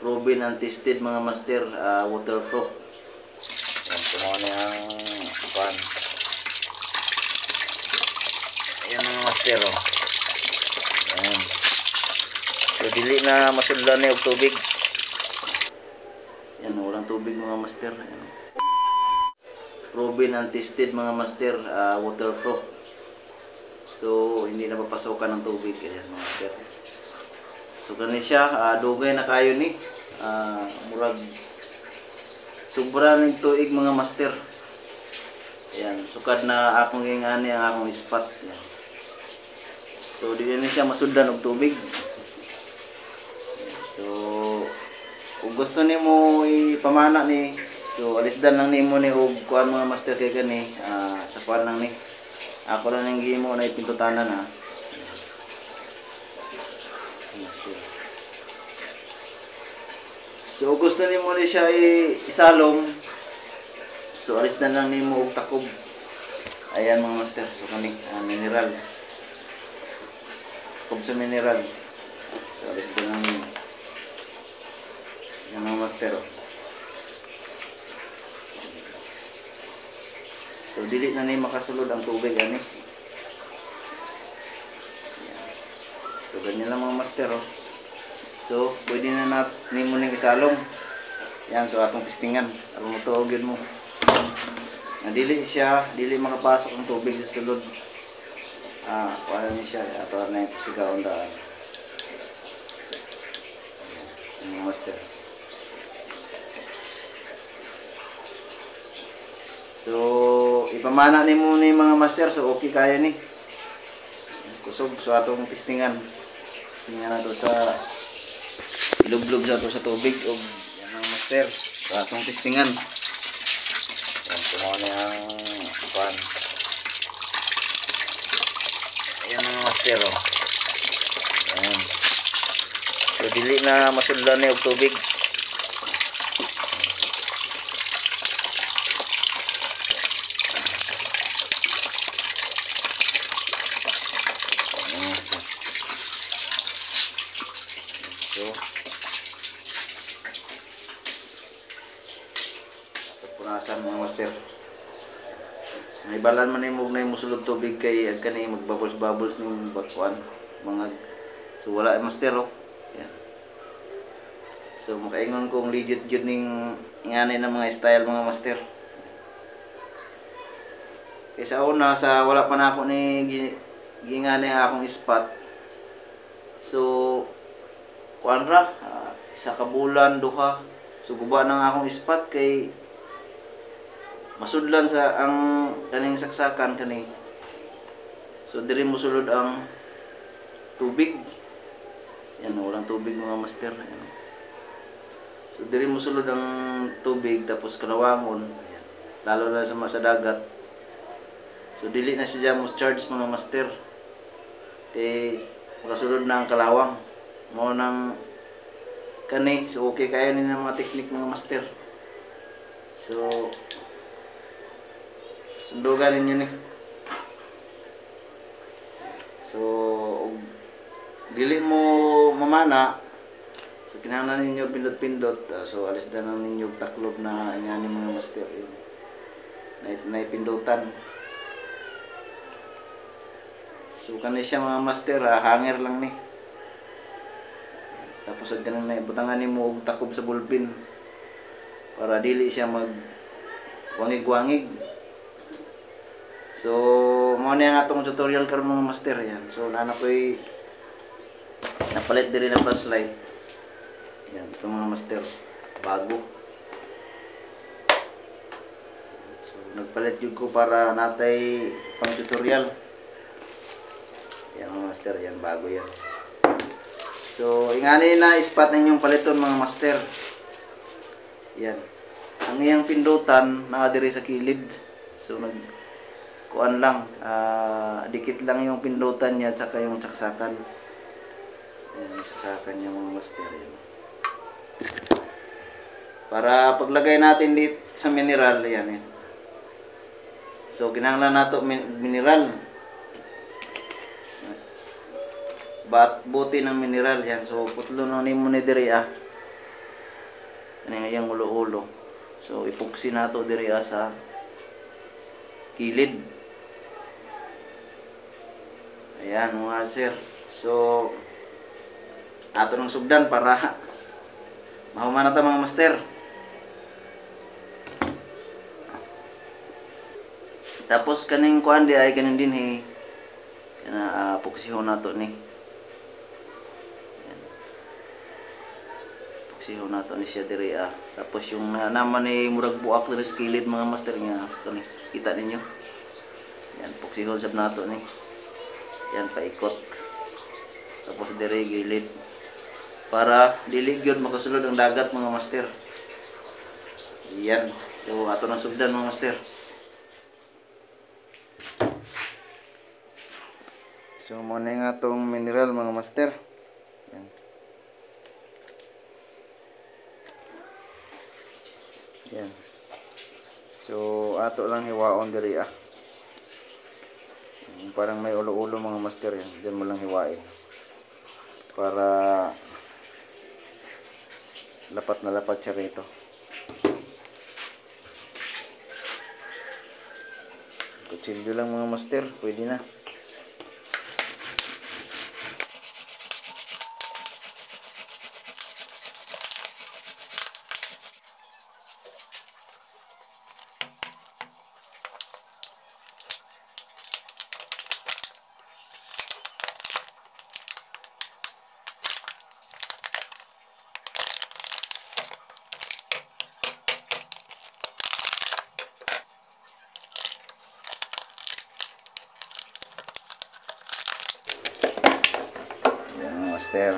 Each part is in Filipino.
proven and tested mga master, waterproof. Yan, kumuha na yung pan. Ayan mga master, oh. Ayan. So dili na masudlan ni og tubig. Yan, walang tubig mga master. Ayan. Proven and tested mga master, waterproof. So hindi na papasokan ng tubig. Ayan mga master. So kani siya, dugay na kayo ni, murag sobra ning tuig mga master. Ayan, sukad na akong ingani ang akong spot. Ayan. So di na siya masudlan og tubig. So kung gusto nimo ipamana ni, so alisdan lang nimo ni og kuan mga master kay kani, sa kuan lang ni. Ako lang ning gihimo na ipintutanan ha. So gusto nimo ni siya isalom. So alisdan lang nimo og takob. Ayan mga master, so kani mineral. Takob sa mineral. So alisdan lang nimo. Yan mga master. So dili na ni makasulod ang tubig ani. So ganyan lang mga master, oh. So pwede na nimo ning isalong. Yan, so atong testingan aron motuogin mo. Na dili makapasok ang tubig sa sulod. Kuha ni siya ato na yung sigaw daan. Yan mga master. So ipamana nimo ni mga master, so okay kaya ni. Kusog so atong testingan. Tingnan nato sa ilublob sa to sa tubig og yan mga master. So atong testingan. Yan kumuha na yung pan. Ayan mga master, oh. Ayan. So dili na masudlan ni og tubig. Punasan mga master. May balan man imog na musulod tubig kay ag kani magbubbles ning bakwan mga. So wala master, oh. Yan. So makaingon kong legit jud ning ngani ng mga style mga master. Kaysa una sa wala pa na ako ni gingani akong spot. So kuan ra, isa ka bulan duha. So guba nang akong spot kay masudlan sa ang kaning saksakan kani. So diri mo sulod ang tubig. Yan, walang tubig mga master. Yan. So diri mo sulod ang tubig tapos kalawangon. Yan. Lalo na sa dagat. So dili na siya mo charge mga master. Makasulod na ang kalawang. Mo nang kani, so okay kayo ni ng mga teknik mga master. So sundugan ninyo ni. So dili mo mamana, so kinahanglan ninyo pindot-pindot. So alis na lang ninyo taklob na ingani mga master. Na ipindutan. So kani siya mga master, hanger lang ni. Tapos ag ganun na butangan nimo og takob sa bulpin para dili siya mag wangig-wangig. So mo ni ang atong tutorial karon mga master. Yan. So nana ko'y napalit diri na flashlight. Yan, ito mga master, bago. So nagpalit jud ko para natay pang tutorial. Yan mga master, yan bago yan. So ingani na spot ninyong paliton mga master. Yan. Ang iyang pindutan naa diri sa kilid. So kuan lang, dikit lang yung pindutan niya saka yung saksakan. Yan, saksakan niya mga master. Yan. Para paglagay natin dito sa mineral, yan. So kinahanglan nato mineral. Buti ng mineral yan. So putlo no nimo ni diri Kani yang ulo-ulo. So epoxy nato diri sa kilid. Ayan mga sir. So ato nang sugdan para mahuman na ta mga master. Tapos kaning kuan di ay kaning dinhi kana epoxyhon nato ni. Epoxyhon nato ni siya diri Tapos yung naman ni murag buak diri sa kilid mga master nga kani kita ninyo. Yan epoxyhon sab nato ni. Yan paikot. Tapos diri gilid para dili gyud makasulod ang dagat mga master. Yan. So ato nang sugdan mga master. So mo na nga itong mineral mga master. Yan. Yan. So ato lang hiwaon diri Parang may ulo-ulo mga master yan. Diyan mo lang hiwain. Para lapat na lapat siya rito. Kutsilyo lang mga master. Pwede na. Master.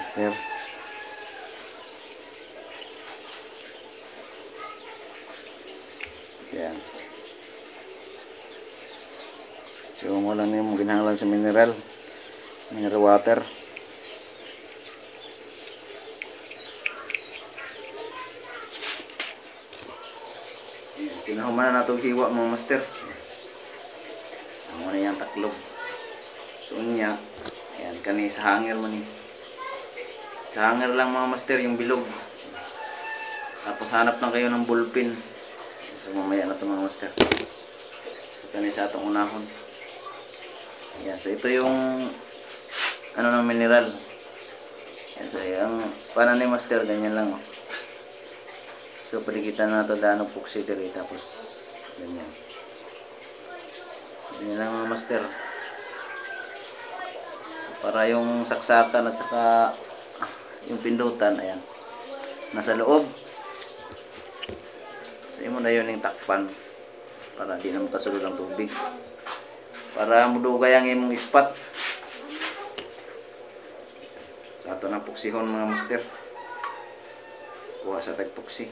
Master. Yan. So mo lang yung ginahanglan sa mineral water. Sinahuman na itong hiwa mga master. Ano na yung taklog. So niya, ayan, kani sa hanger man ni. Sa hanger lang mga master yung bilog. Tapos hanap lang kayo ng ballpen. So mamaya na ito mga master. So kani sa atong unahon. Ayan, so ito yung ano ng mineral. Ayan, so yung paano ni master, ganyan lang. So paligitan na ito daan ng epoxy diri. Tapos ganyan. Ganyan lang mga master. So para yung saksakan at saka yung pindutan, ayan, nasa loob. So imo na yun yung takpan para di na makasulod ang tubig, para mudugay ang imong ispat. So ato na puksihon mga master, kuha sa tagpuksi.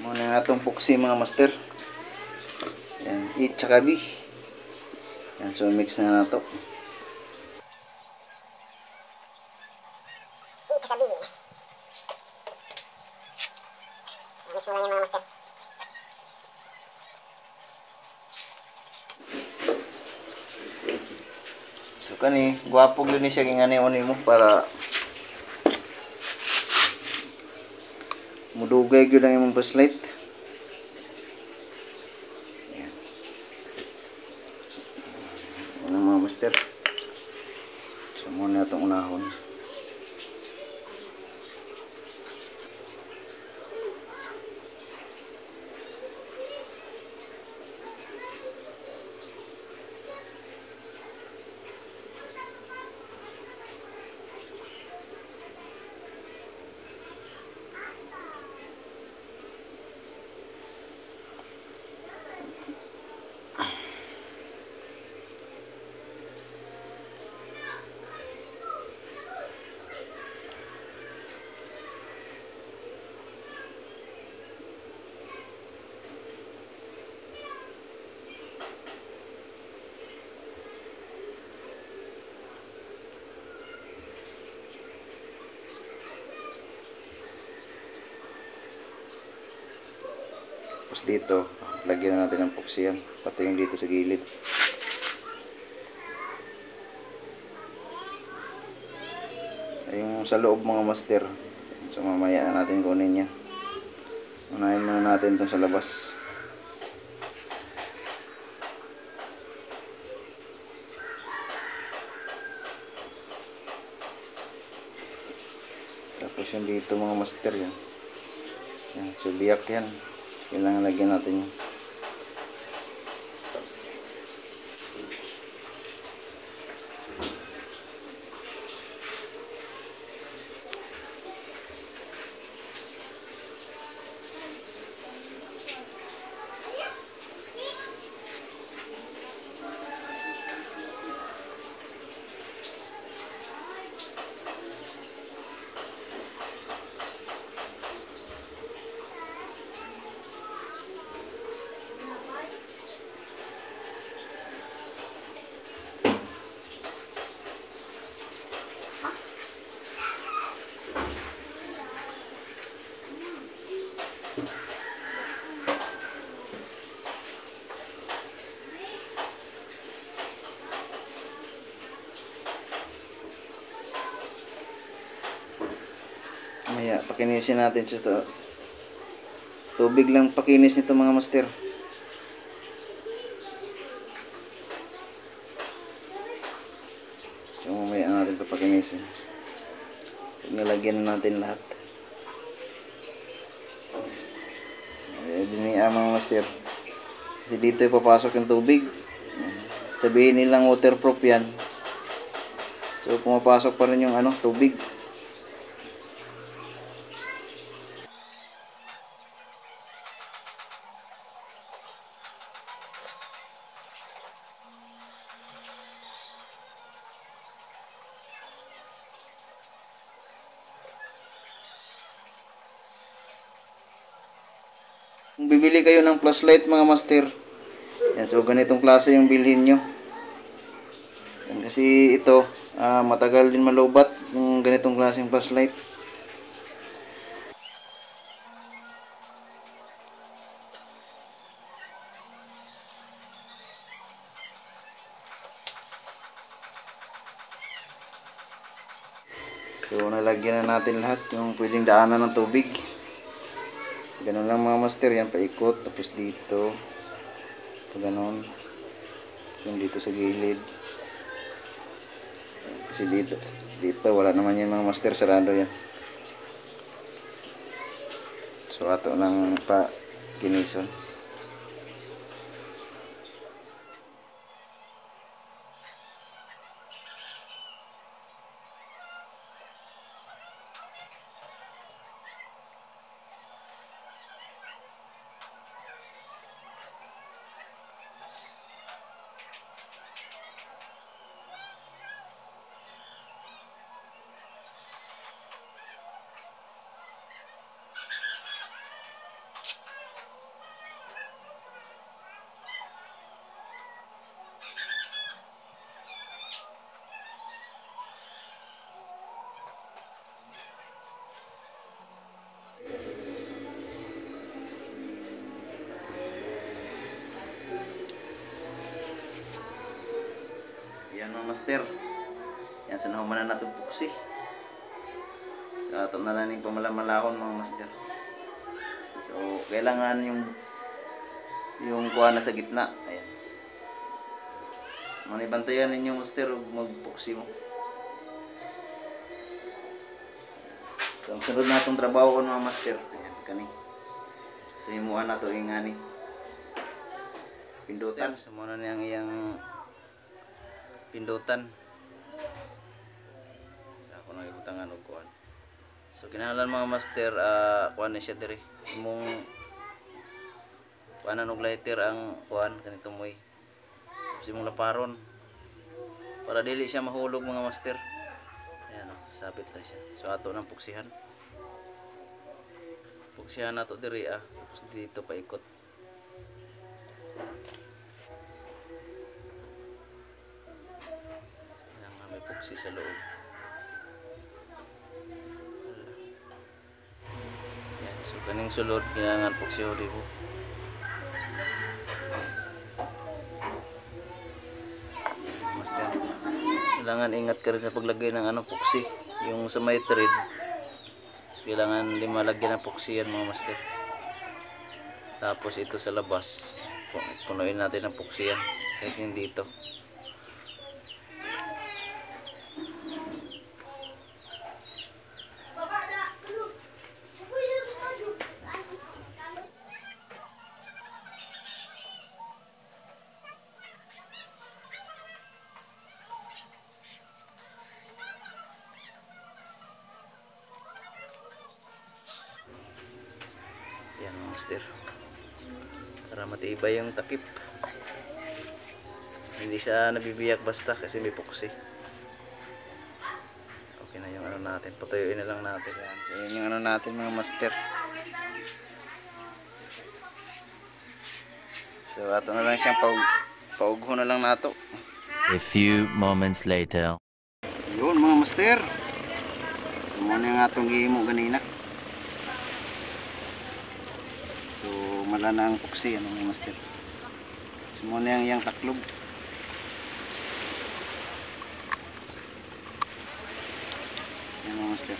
Muna nga itong puksi mga master. Yan, A tsaka B. Yan, so mix na nato. So kani guwapo gyud ni siya ngani mo para mudugay gyud ang imong flashlight. Ayan. Ano mga master. So muna itong unahon. Tapos dito, lagyan na natin ng puksi yan. Pati yung dito sa gilid. Yung sa loob mga master. So mamaya na natin kunin yan. Unahin muna natin itong sa labas. Tapos yung dito mga master yan. Yan, so biyak yan. Kailangan lagyan natin yan. Maya, pakinisin natin sa tubig lang pakinis nito mga master. So mamaya natin ito pakinisin. Nilagyan na natin lahat. Diniya mga master. Kasi dito ipapasok yung tubig. Sabihin nilang waterproof yan. So pumapasok pa rin yung tubig. Kung bibili kayo ng flashlight mga master, yan, so ganitong klase yung bilhin nyo. Yan, kasi ito matagal din malubat yung ganitong klaseng flashlight. So nalagyan na natin lahat yung pwedeng daanan ng tubig. Ganun lang mga master, yan paikot, tapos dito ganon, yung dito sa gilid. Kasi dito wala naman yan mga master, sarado yan. So ato lang pa kinison. Yan mga master. Yan, sanahuman na natin puksi. Sa ato na lang yung pamalamalahon mga master. So kailangan yung kuha na sa gitna. Ayan. Manibantayan ninyo master magpuksi mo. So ang sunod na itong trabaho ko mga master. Ayan, kani. So himuan na ito ingani. Pindutan. So muna niyang iyang pindutan. So ako nagibutangan og kuan. So kinahanglan mga master kuan na siya diri. Imong kuanan og lighter ang kuan kanito moy. Tapos imong laparon para dili siya mahulog mga master. Ayan sabit na siya. So ato nang puksihan. Puksihan nato diri tapos dito paikot. May puksi sa loob. Yan, so kaning sulod kailangan puksi ho dito. kailangan ingat ka rin sa paglagay ng ano, puksi. Yung sa may thread, so, kailangan lagyan ng puksi yan mga master. Tapos ito sa labas, punuin natin ng puksi yan, kahit hindi ito. Yan mga master, para matibay yung takip, hindi siya nabibiyak basta kasi may puksi. Okay na yung ano natin, patuyuin na lang natin yan. So yun yung ano natin mga master. So ato na lang siyang paugho na lang nato. A few moments later. Yun mga master, so muna yung atong gihimo ganina. So mala na ang puksi ano mga master. So muna yung taklob. Yan mga master.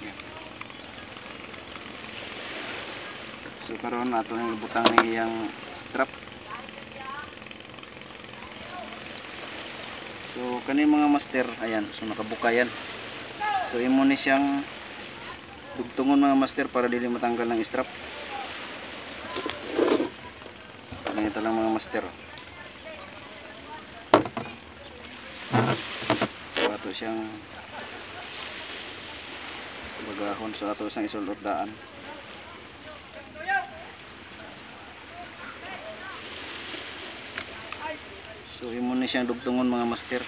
Yan. So karon ato yung lubutang niyang strap. So kani mga master, ayan, so nakabuka yan. So imo ni siyang dugtungon mga master para dili matanggal ng strap. Ganito lang mga master. So ato siyang bagahon, so ato siyang isulot daan. So imo ni siyang dugtungon mga master.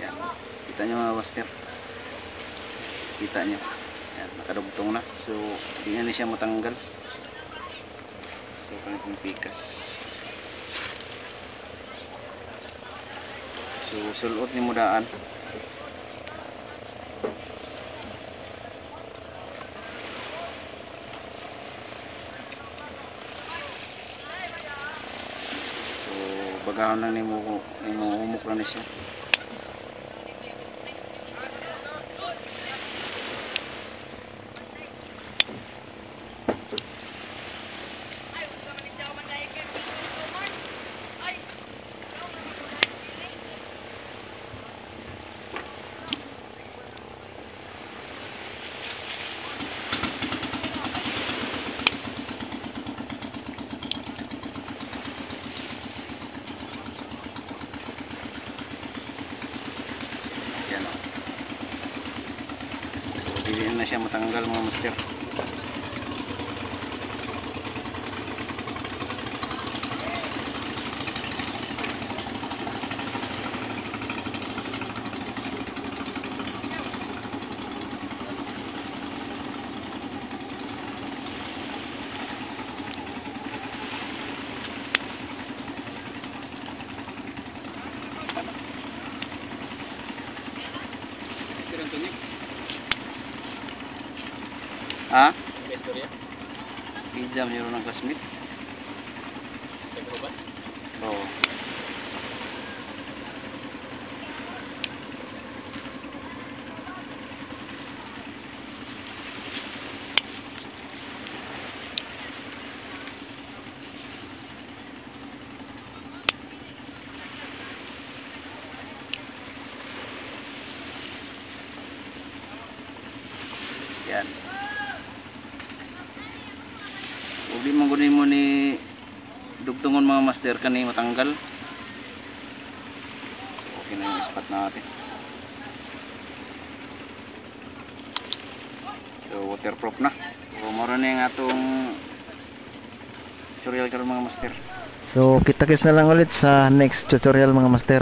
Yan. Kita niyo mga master. Kita niyo. Yan, nakadugtong na. So di na siya matanggal. So kanitong pikas. So sulot ni mo daan. So bagahon lang nimo humok lang ni siya. Yan o. So hindi na siya matanggal mga master. Ha? Istorya? Hijab meron ng classmate. Nagbabas? Oo. Yan. Huwag di manggunin mo ni dugtungon mga master kani matanggal. So okay na yung spot natin. So waterproof na. So moro na yung atong tutorial karon mga master. So kita-kits na lang ulit sa next tutorial mga master.